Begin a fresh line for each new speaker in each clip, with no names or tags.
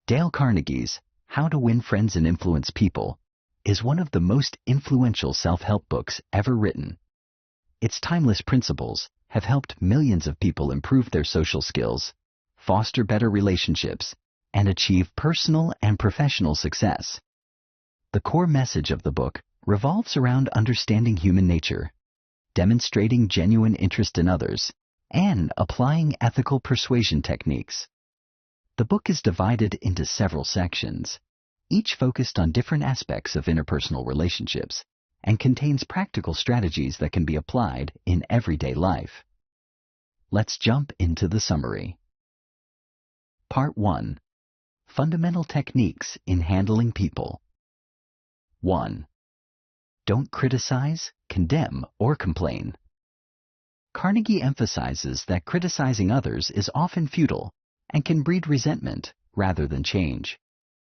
Dale Carnegie's How to Win Friends and Influence People is one of the most influential self-help books ever written. Its timeless principles have helped millions of people improve their social skills, foster better relationships, and achieve personal and professional success. The core message of the book revolves around understanding human nature, demonstrating genuine interest in others, and applying ethical persuasion techniques. The book is divided into several sections, each focused on different aspects of interpersonal relationships, and contains practical strategies that can be applied in everyday life. Let's jump into the summary. Part 1. Fundamental Techniques in Handling People. 1. Don't criticize, condemn, or complain. Carnegie emphasizes that criticizing others is often futile and can breed resentment rather than change.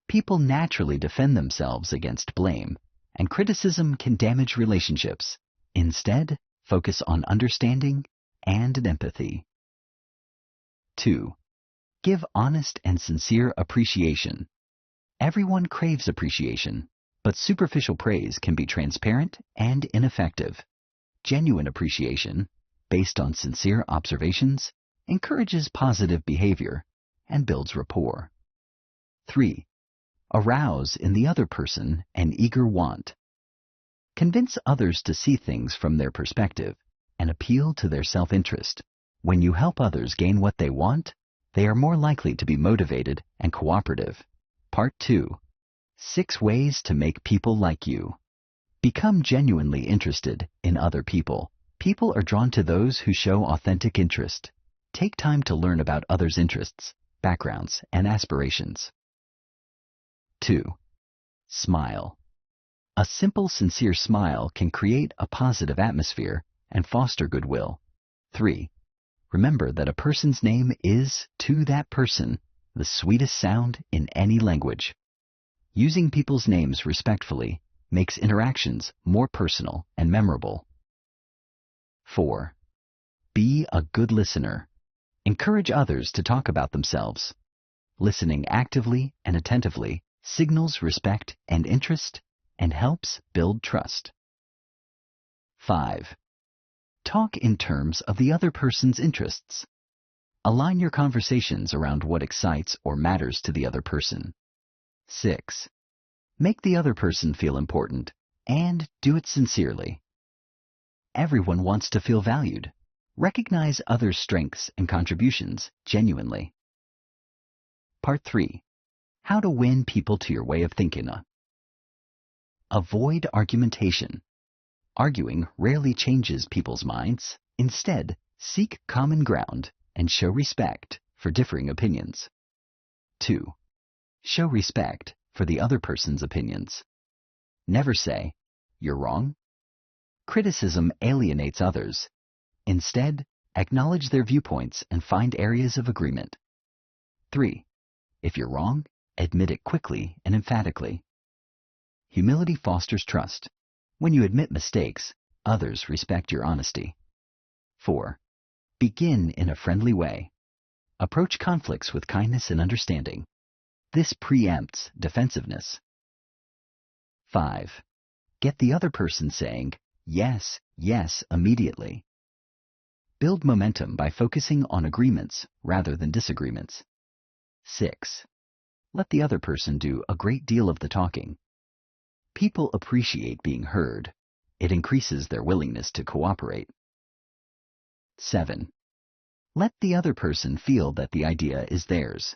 People naturally defend themselves against blame, and criticism can damage relationships. Instead, focus on understanding and empathy. 2. Give honest and sincere appreciation. Everyone craves appreciation, but superficial praise can be transparent and ineffective. Genuine appreciation, based on sincere observations, encourages positive behavior and builds rapport. 3. Arouse in the other person an eager want. Convince others to see things from their perspective and appeal to their self-interest. When you help others gain what they want, they are more likely to be motivated and cooperative. Part 2. 6 Ways to Make People Like You. Become genuinely interested in other people. People are drawn to those who show authentic interest. Take time to learn about others' interests, backgrounds, and aspirations. 2. Smile. A simple, sincere smile can create a positive atmosphere and foster goodwill. 3. Remember that a person's name is, to that person, the sweetest sound in any language. Using people's names respectfully makes interactions more personal and memorable. 4. Be a good listener. Encourage others to talk about themselves. Listening actively and attentively signals respect and interest and helps build trust. 5. Talk in terms of the other person's interests. Align your conversations around what excites or matters to the other person. 6. Make the other person feel important and do it sincerely. Everyone wants to feel valued. Recognize others' strengths and contributions genuinely. Part 3. How to win people to your way of thinking. Avoid argumentation. Arguing rarely changes people's minds. Instead, seek common ground and show respect for differing opinions. 2. Show respect for the other person's opinions. Never say, "You're wrong." Criticism alienates others. Instead, acknowledge their viewpoints and find areas of agreement. 3. If you're wrong, admit it quickly and emphatically. Humility fosters trust. When you admit mistakes, others respect your honesty. 4. Begin in a friendly way. Approach conflicts with kindness and understanding. This preempts defensiveness. 5. Get the other person saying, "Yes, yes," immediately. Build momentum by focusing on agreements rather than disagreements. 6. Let the other person do a great deal of the talking. People appreciate being heard. It increases their willingness to cooperate. 7. Let the other person feel that the idea is theirs.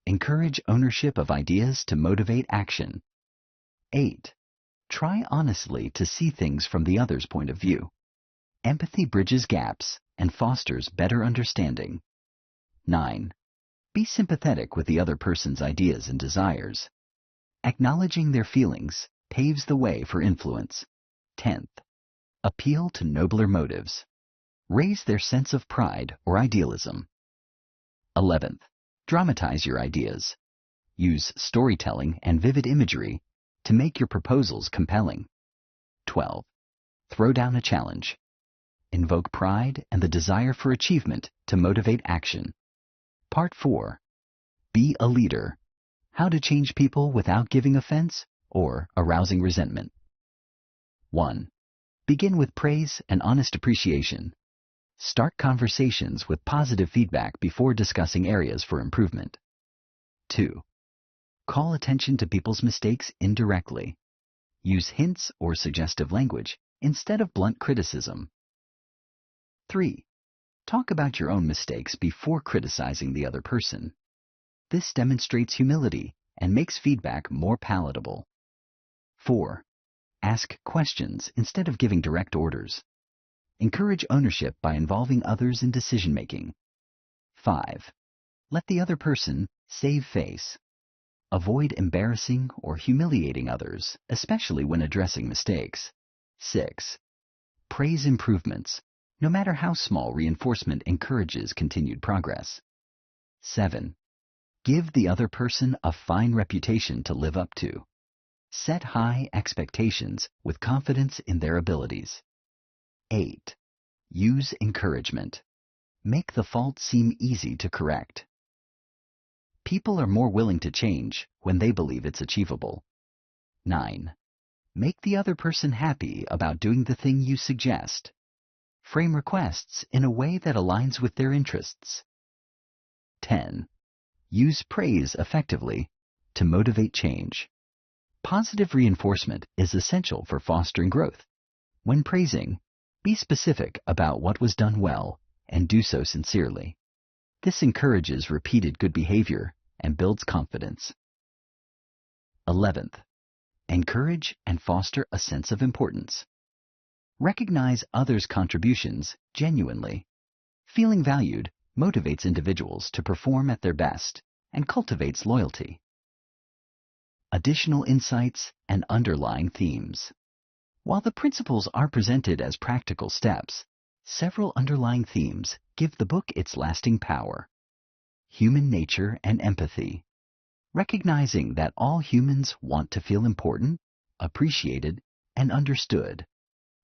Encourage ownership of ideas to motivate action. 8. Try honestly to see things from the other's point of view. Empathy bridges gaps and fosters better understanding. 9. Be sympathetic with the other person's ideas and desires. Acknowledging their feelings paves the way for influence. 10th. Appeal to nobler motives. Raise their sense of pride or idealism. 11th. Dramatize your ideas. Use storytelling and vivid imagery to make your proposals compelling. 12. Throw down a challenge. Invoke pride and the desire for achievement to motivate action. Part 4. Be a leader. How to change people without giving offense or arousing resentment. 1. Begin with praise and honest appreciation. Start conversations with positive feedback before discussing areas for improvement. 2. Call attention to people's mistakes indirectly. Use hints or suggestive language instead of blunt criticism. 3. Talk about your own mistakes before criticizing the other person. This demonstrates humility and makes feedback more palatable. 4. Ask questions instead of giving direct orders. Encourage ownership by involving others in decision-making. 5. Let the other person save face. Avoid embarrassing or humiliating others, especially when addressing mistakes. 6. Praise improvements. No matter how small, reinforcement encourages continued progress. 7. Give the other person a fine reputation to live up to. Set high expectations with confidence in their abilities. 8. Use encouragement. Make the fault seem easy to correct. People are more willing to change when they believe it's achievable. 9. Make the other person happy about doing the thing you suggest. Frame requests in a way that aligns with their interests. 10. Use praise effectively to motivate change. Positive reinforcement is essential for fostering growth. When praising, be specific about what was done well and do so sincerely. This encourages repeated good behavior and builds confidence. 11th, encourage and foster a sense of importance. Recognize others' contributions genuinely. Feeling valued motivates individuals to perform at their best and cultivates loyalty. Additional insights and underlying themes. While the principles are presented as practical steps, several underlying themes give the book its lasting power. Human nature and empathy. Recognizing that all humans want to feel important, appreciated, and understood.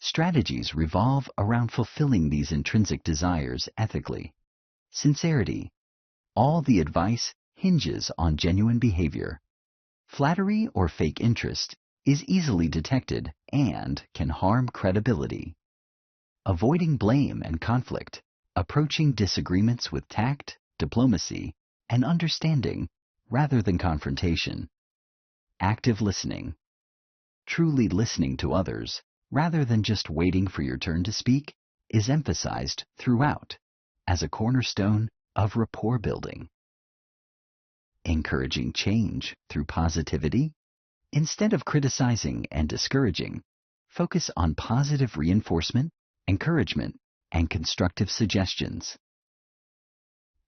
Strategies revolve around fulfilling these intrinsic desires ethically. Sincerity. All the advice hinges on genuine behavior. Flattery or fake interest is easily detected and can harm credibility. Avoiding blame and conflict, approaching disagreements with tact, diplomacy, and understanding rather than confrontation. Active listening. Truly listening to others, rather than just waiting for your turn to speak, is emphasized throughout as a cornerstone of rapport building. Encouraging change through positivity. Instead of criticizing and discouraging, focus on positive reinforcement, encouragement, and constructive suggestions.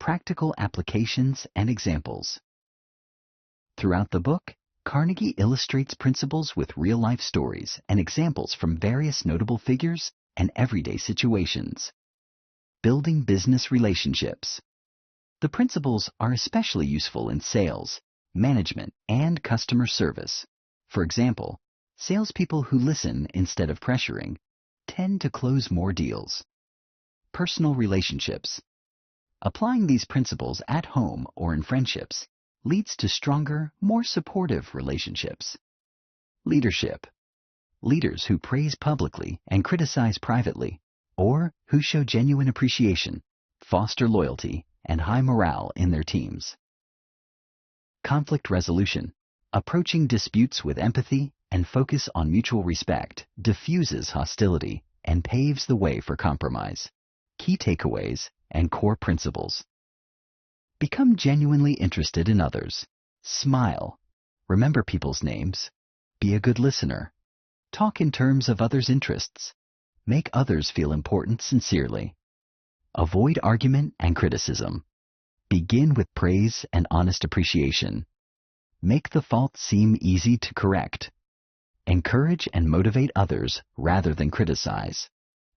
Practical applications and examples. Throughout the book, Carnegie illustrates principles with real-life stories and examples from various notable figures and everyday situations. Building business relationships. The principles are especially useful in sales, management, and customer service. For example, salespeople who listen instead of pressuring tend to close more deals. Personal relationships. Applying these principles at home or in friendships leads to stronger, more supportive relationships. Leadership. Leaders who praise publicly and criticize privately, or who show genuine appreciation, foster loyalty and high morale in their teams. Conflict resolution. Approaching disputes with empathy and focus on mutual respect diffuses hostility and paves the way for compromise. Key takeaways and core principles. Become genuinely interested in others. Smile. Remember people's names. Be a good listener. Talk in terms of others' interests. Make others feel important sincerely. Avoid argument and criticism. Begin with praise and honest appreciation. Make the fault seem easy to correct. Encourage and motivate others rather than criticize.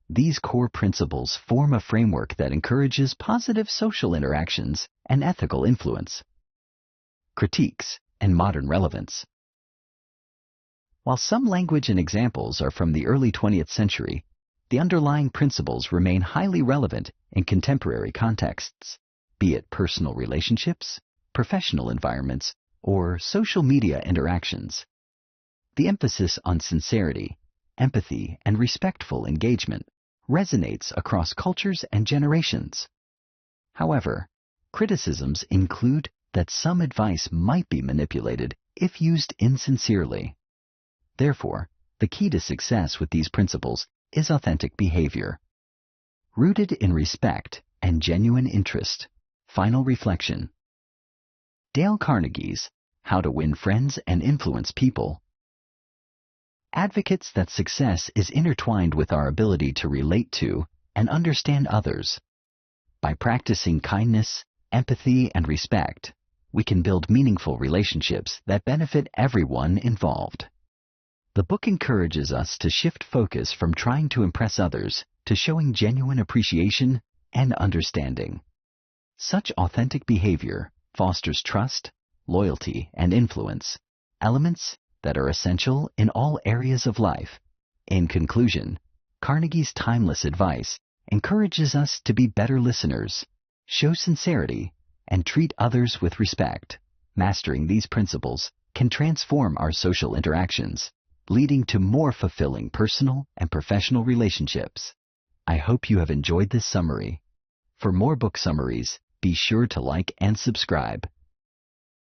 These core principles form a framework that encourages positive social interactions and ethical influence. Critiques and modern relevance. While some language and examples are from the early 20th century, the underlying principles remain highly relevant in contemporary contexts, be it personal relationships, professional environments, or social media interactions. The emphasis on sincerity, empathy, and respectful engagement resonates across cultures and generations. However, criticisms include that some advice might be manipulated if used insincerely. Therefore, the key to success with these principles is authentic behavior. Rooted in respect and genuine interest. Final reflection. Dale Carnegie's How to Win Friends and Influence People advocates that success is intertwined with our ability to relate to and understand others. By practicing kindness, empathy, and respect, we can build meaningful relationships that benefit everyone involved. The book encourages us to shift focus from trying to impress others to showing genuine appreciation and understanding. Such authentic behavior fosters trust, loyalty, and influence, elements that are essential in all areas of life. In conclusion, Carnegie's timeless advice encourages us to be better listeners, show sincerity, and treat others with respect. Mastering these principles can transform our social interactions, leading to more fulfilling personal and professional relationships. I hope you have enjoyed this summary. For more book summaries, be sure to like and subscribe.